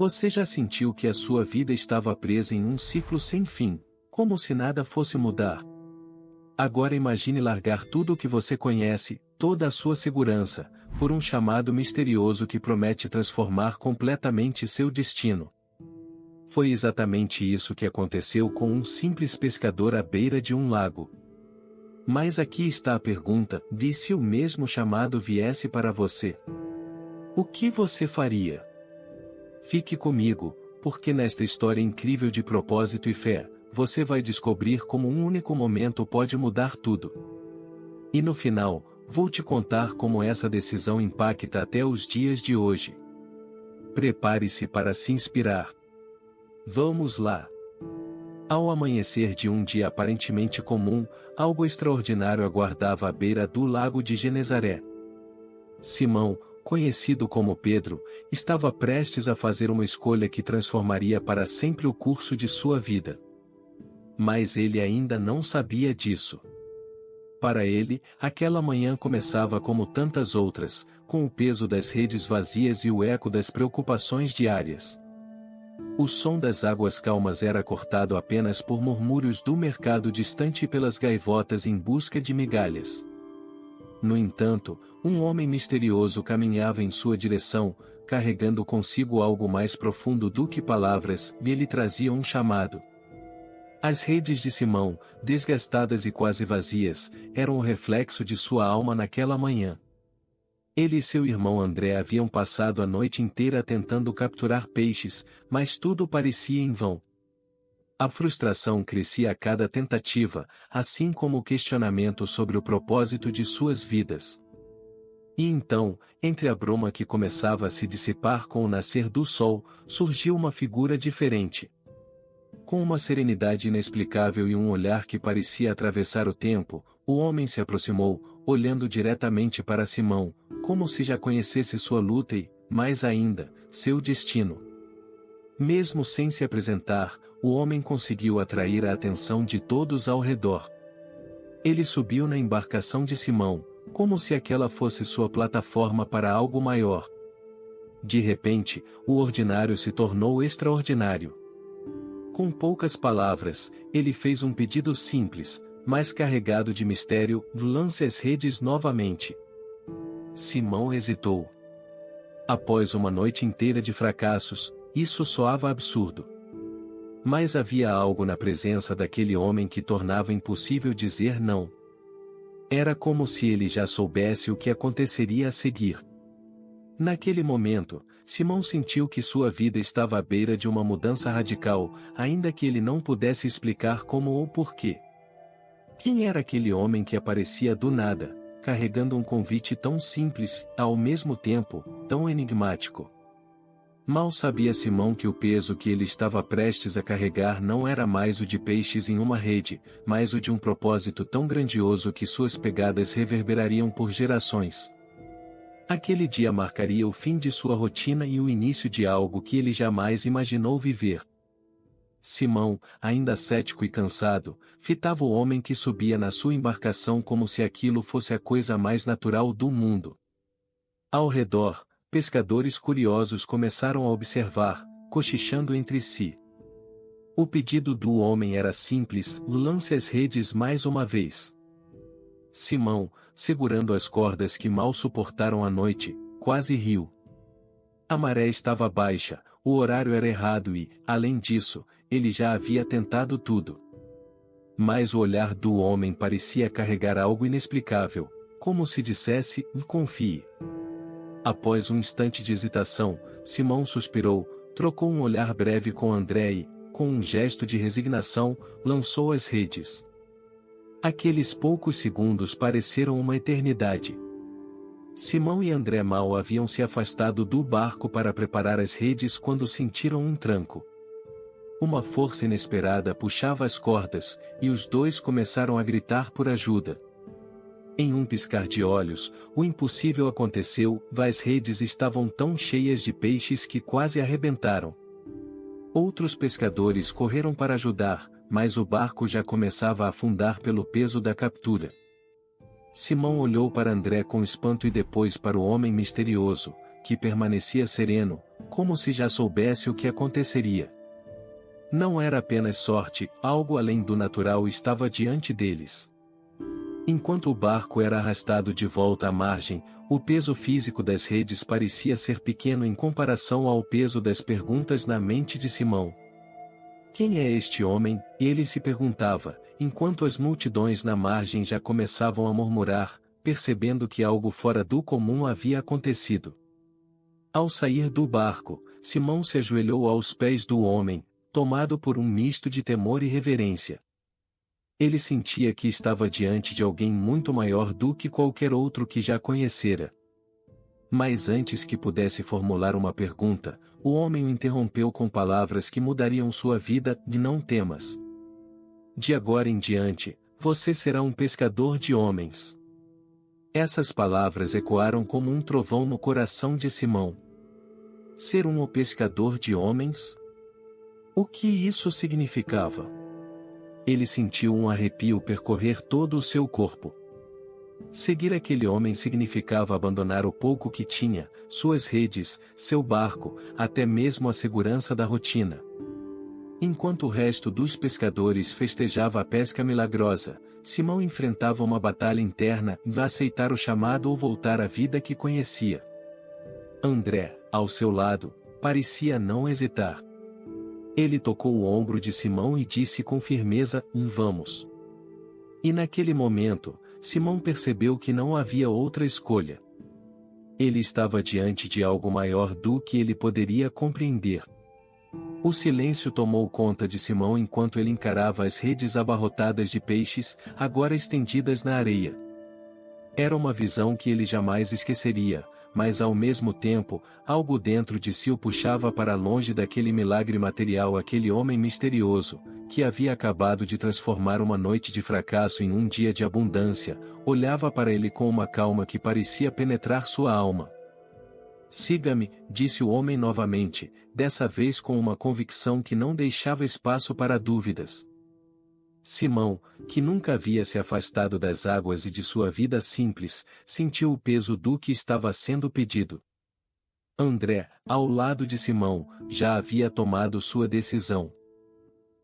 Você já sentiu que a sua vida estava presa em um ciclo sem fim, como se nada fosse mudar? Agora imagine largar tudo o que você conhece, toda a sua segurança, por um chamado misterioso que promete transformar completamente seu destino. Foi exatamente isso que aconteceu com um simples pescador à beira de um lago. Mas aqui está a pergunta: e se o mesmo chamado viesse para você? O que você faria? Fique comigo, porque nesta história incrível de propósito e fé, você vai descobrir como um único momento pode mudar tudo. E no final, vou te contar como essa decisão impacta até os dias de hoje. Prepare-se para se inspirar. Vamos lá! Ao amanhecer de um dia aparentemente comum, algo extraordinário aguardava à beira do lago de Genezaré. Simão, conhecido como Pedro, estava prestes a fazer uma escolha que transformaria para sempre o curso de sua vida. Mas ele ainda não sabia disso. Para ele, aquela manhã começava como tantas outras, com o peso das redes vazias e o eco das preocupações diárias. O som das águas calmas era cortado apenas por murmúrios do mercado distante e pelas gaivotas em busca de migalhas. No entanto, um homem misterioso caminhava em sua direção, carregando consigo algo mais profundo do que palavras, e ele trazia um chamado. As redes de Simão, desgastadas e quase vazias, eram o reflexo de sua alma naquela manhã. Ele e seu irmão André haviam passado a noite inteira tentando capturar peixes, mas tudo parecia em vão. A frustração crescia a cada tentativa, assim como o questionamento sobre o propósito de suas vidas. E então, entre a bruma que começava a se dissipar com o nascer do sol, surgiu uma figura diferente. Com uma serenidade inexplicável e um olhar que parecia atravessar o tempo, o homem se aproximou, olhando diretamente para Simão, como se já conhecesse sua luta e, mais ainda, seu destino. Mesmo sem se apresentar, o homem conseguiu atrair a atenção de todos ao redor. Ele subiu na embarcação de Simão, como se aquela fosse sua plataforma para algo maior. De repente, o ordinário se tornou extraordinário. Com poucas palavras, ele fez um pedido simples, mas carregado de mistério: lance as redes novamente. Simão hesitou. Após uma noite inteira de fracassos, isso soava absurdo. Mas havia algo na presença daquele homem que tornava impossível dizer não. Era como se ele já soubesse o que aconteceria a seguir. Naquele momento, Simão sentiu que sua vida estava à beira de uma mudança radical, ainda que ele não pudesse explicar como ou porquê. Quem era aquele homem que aparecia do nada, carregando um convite tão simples, ao mesmo tempo, tão enigmático? Mal sabia Simão que o peso que ele estava prestes a carregar não era mais o de peixes em uma rede, mas o de um propósito tão grandioso que suas pegadas reverberariam por gerações. Aquele dia marcaria o fim de sua rotina e o início de algo que ele jamais imaginou viver. Simão, ainda cético e cansado, fitava o homem que subia na sua embarcação como se aquilo fosse a coisa mais natural do mundo. Ao redor, pescadores curiosos começaram a observar, cochichando entre si. O pedido do homem era simples: lance as redes mais uma vez. Simão, segurando as cordas que mal suportaram a noite, quase riu. A maré estava baixa, o horário era errado e, além disso, ele já havia tentado tudo. Mas o olhar do homem parecia carregar algo inexplicável, como se dissesse: confie. Após um instante de hesitação, Simão suspirou, trocou um olhar breve com André e, com um gesto de resignação, lançou as redes. Aqueles poucos segundos pareceram uma eternidade. Simão e André mal haviam se afastado do barco para preparar as redes quando sentiram um tranco. Uma força inesperada puxava as cordas, e os dois começaram a gritar por ajuda. Em um piscar de olhos, o impossível aconteceu: as redes estavam tão cheias de peixes que quase arrebentaram. Outros pescadores correram para ajudar, mas o barco já começava a afundar pelo peso da captura. Simão olhou para André com espanto e depois para o homem misterioso, que permanecia sereno, como se já soubesse o que aconteceria. Não era apenas sorte, algo além do natural estava diante deles. Enquanto o barco era arrastado de volta à margem, o peso físico das redes parecia ser pequeno em comparação ao peso das perguntas na mente de Simão. Quem é este homem? Ele se perguntava, enquanto as multidões na margem já começavam a murmurar, percebendo que algo fora do comum havia acontecido. Ao sair do barco, Simão se ajoelhou aos pés do homem, tomado por um misto de temor e reverência. Ele sentia que estava diante de alguém muito maior do que qualquer outro que já conhecera. Mas antes que pudesse formular uma pergunta, o homem o interrompeu com palavras que mudariam sua vida: não temas. De agora em diante, você será um pescador de homens. Essas palavras ecoaram como um trovão no coração de Simão. Ser um pescador de homens? O que isso significava? Ele sentiu um arrepio percorrer todo o seu corpo. Seguir aquele homem significava abandonar o pouco que tinha, suas redes, seu barco, até mesmo a segurança da rotina. Enquanto o resto dos pescadores festejava a pesca milagrosa, Simão enfrentava uma batalha interna: aceitar o chamado ou voltar à vida que conhecia. André, ao seu lado, parecia não hesitar. Ele tocou o ombro de Simão e disse com firmeza: vamos. E naquele momento, Simão percebeu que não havia outra escolha. Ele estava diante de algo maior do que ele poderia compreender. O silêncio tomou conta de Simão enquanto ele encarava as redes abarrotadas de peixes, agora estendidas na areia. Era uma visão que ele jamais esqueceria, mas ao mesmo tempo, algo dentro de si o puxava para longe daquele milagre material, aquele homem misterioso, que havia acabado de transformar uma noite de fracasso em um dia de abundância, olhava para ele com uma calma que parecia penetrar sua alma. Siga-me, disse o homem novamente, dessa vez com uma convicção que não deixava espaço para dúvidas. Simão, que nunca havia se afastado das águas e de sua vida simples, sentiu o peso do que estava sendo pedido. André, ao lado de Simão, já havia tomado sua decisão.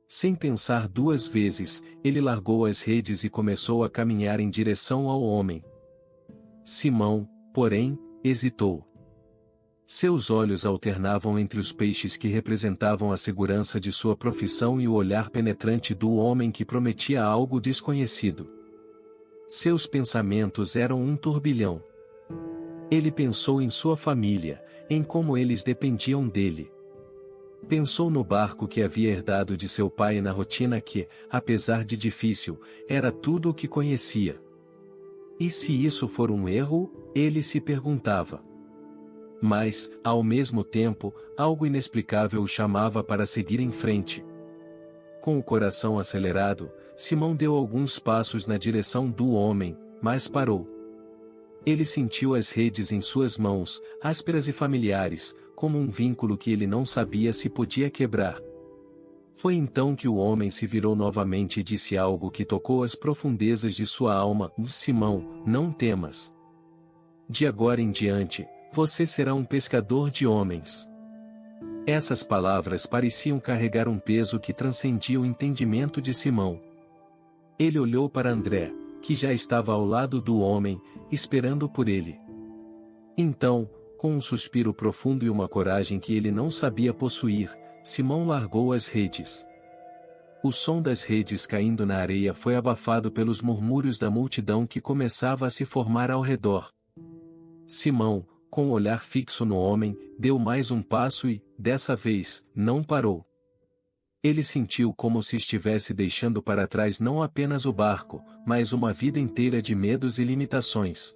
Sem pensar duas vezes, ele largou as redes e começou a caminhar em direção ao homem. Simão, porém, hesitou. Seus olhos alternavam entre os peixes que representavam a segurança de sua profissão e o olhar penetrante do homem que prometia algo desconhecido. Seus pensamentos eram um turbilhão. Ele pensou em sua família, em como eles dependiam dele. Pensou no barco que havia herdado de seu pai e na rotina que, apesar de difícil, era tudo o que conhecia. E se isso for um erro, ele se perguntava. Mas, ao mesmo tempo, algo inexplicável o chamava para seguir em frente. Com o coração acelerado, Simão deu alguns passos na direção do homem, mas parou. Ele sentiu as redes em suas mãos, ásperas e familiares, como um vínculo que ele não sabia se podia quebrar. Foi então que o homem se virou novamente e disse algo que tocou as profundezas de sua alma: Simão, não temas. De agora em diante, você será um pescador de homens. Essas palavras pareciam carregar um peso que transcendia o entendimento de Simão. Ele olhou para André, que já estava ao lado do homem, esperando por ele. Então, com um suspiro profundo e uma coragem que ele não sabia possuir, Simão largou as redes. O som das redes caindo na areia foi abafado pelos murmúrios da multidão que começava a se formar ao redor. Simão, com o olhar fixo no homem, deu mais um passo e, dessa vez, não parou. Ele sentiu como se estivesse deixando para trás não apenas o barco, mas uma vida inteira de medos e limitações.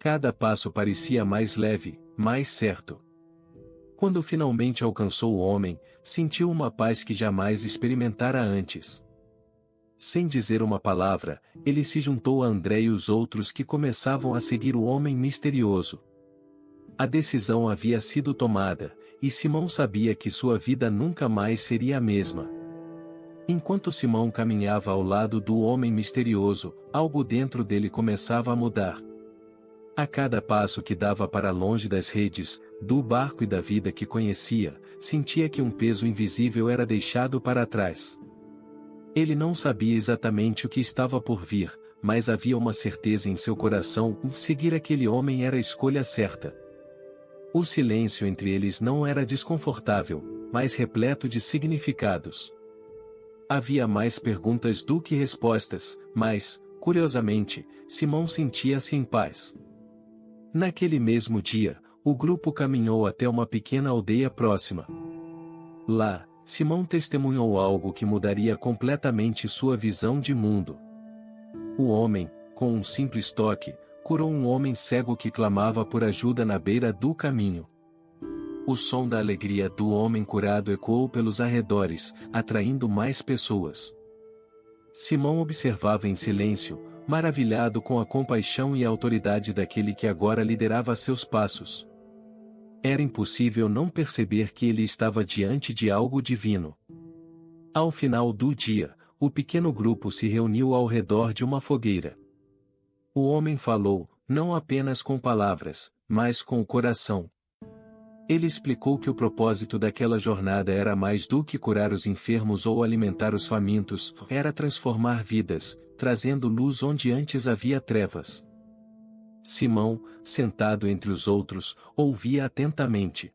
Cada passo parecia mais leve, mais certo. Quando finalmente alcançou o homem, sentiu uma paz que jamais experimentara antes. Sem dizer uma palavra, ele se juntou a André e os outros que começavam a seguir o homem misterioso. A decisão havia sido tomada, e Simão sabia que sua vida nunca mais seria a mesma. Enquanto Simão caminhava ao lado do homem misterioso, algo dentro dele começava a mudar. A cada passo que dava para longe das redes, do barco e da vida que conhecia, sentia que um peso invisível era deixado para trás. Ele não sabia exatamente o que estava por vir, mas havia uma certeza em seu coração: seguir aquele homem era a escolha certa. O silêncio entre eles não era desconfortável, mas repleto de significados. Havia mais perguntas do que respostas, mas, curiosamente, Simão sentia-se em paz. Naquele mesmo dia, o grupo caminhou até uma pequena aldeia próxima. Lá, Simão testemunhou algo que mudaria completamente sua visão de mundo. O homem, com um simples toque, curou um homem cego que clamava por ajuda na beira do caminho. O som da alegria do homem curado ecoou pelos arredores, atraindo mais pessoas. Simão observava em silêncio, maravilhado com a compaixão e a autoridade daquele que agora liderava seus passos. Era impossível não perceber que ele estava diante de algo divino. Ao final do dia, o pequeno grupo se reuniu ao redor de uma fogueira. O homem falou, não apenas com palavras, mas com o coração. Ele explicou que o propósito daquela jornada era mais do que curar os enfermos ou alimentar os famintos, era transformar vidas, trazendo luz onde antes havia trevas. Simão, sentado entre os outros, ouvia atentamente.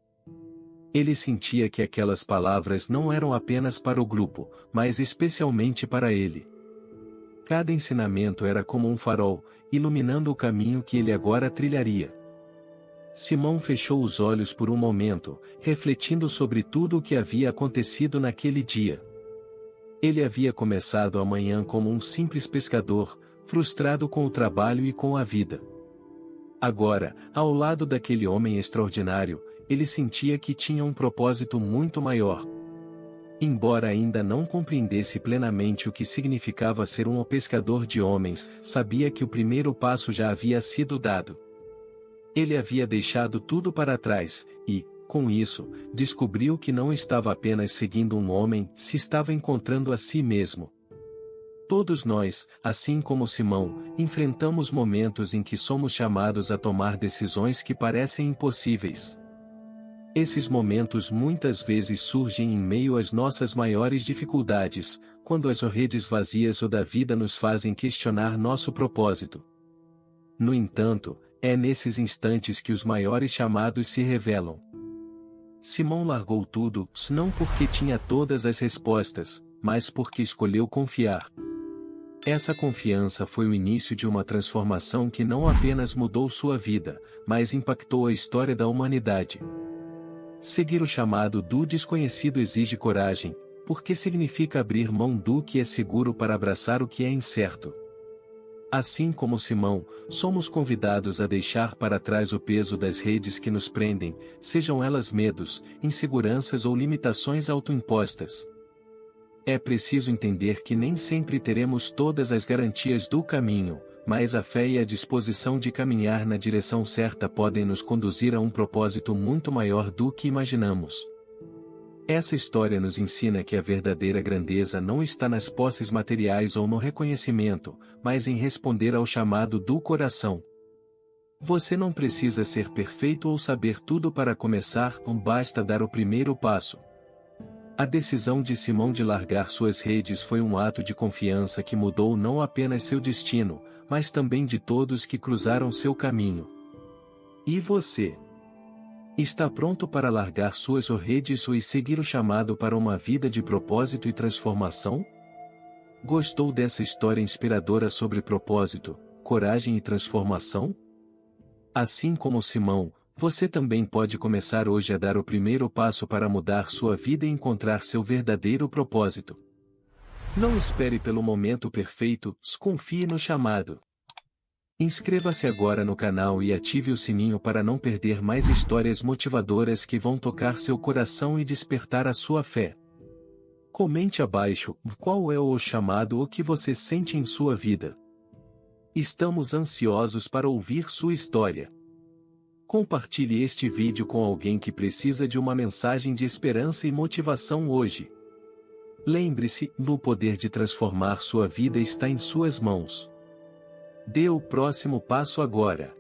Ele sentia que aquelas palavras não eram apenas para o grupo, mas especialmente para ele. Cada ensinamento era como um farol, iluminando o caminho que ele agora trilharia. Simão fechou os olhos por um momento, refletindo sobre tudo o que havia acontecido naquele dia. Ele havia começado a manhã como um simples pescador, frustrado com o trabalho e com a vida. Agora, ao lado daquele homem extraordinário, ele sentia que tinha um propósito muito maior. Embora ainda não compreendesse plenamente o que significava ser um pescador de homens, sabia que o primeiro passo já havia sido dado. Ele havia deixado tudo para trás, e, com isso, descobriu que não estava apenas seguindo um homem, se estava encontrando a si mesmo. Todos nós, assim como Simão, enfrentamos momentos em que somos chamados a tomar decisões que parecem impossíveis. Esses momentos muitas vezes surgem em meio às nossas maiores dificuldades, quando as redes vazias ou da vida nos fazem questionar nosso propósito. No entanto, é nesses instantes que os maiores chamados se revelam. Simão largou tudo, não porque tinha todas as respostas, mas porque escolheu confiar. Essa confiança foi o início de uma transformação que não apenas mudou sua vida, mas impactou a história da humanidade. Seguir o chamado do desconhecido exige coragem, porque significa abrir mão do que é seguro para abraçar o que é incerto. Assim como Simão, somos convidados a deixar para trás o peso das redes que nos prendem, sejam elas medos, inseguranças ou limitações autoimpostas. É preciso entender que nem sempre teremos todas as garantias do caminho, mas a fé e a disposição de caminhar na direção certa podem nos conduzir a um propósito muito maior do que imaginamos. Essa história nos ensina que a verdadeira grandeza não está nas posses materiais ou no reconhecimento, mas em responder ao chamado do coração. Você não precisa ser perfeito ou saber tudo para começar, basta dar o primeiro passo. A decisão de Simão de largar suas redes foi um ato de confiança que mudou não apenas seu destino, mas também de todos que cruzaram seu caminho. E você? Está pronto para largar suas redes e seguir o chamado para uma vida de propósito e transformação? Gostou dessa história inspiradora sobre propósito, coragem e transformação? Assim como Simão, você também pode começar hoje a dar o primeiro passo para mudar sua vida e encontrar seu verdadeiro propósito. Não espere pelo momento perfeito, confie no chamado. Inscreva-se agora no canal e ative o sininho para não perder mais histórias motivadoras que vão tocar seu coração e despertar a sua fé. Comente abaixo qual é o chamado ou que você sente em sua vida. Estamos ansiosos para ouvir sua história. Compartilhe este vídeo com alguém que precisa de uma mensagem de esperança e motivação hoje. Lembre-se, o poder de transformar sua vida está em suas mãos. Dê o próximo passo agora.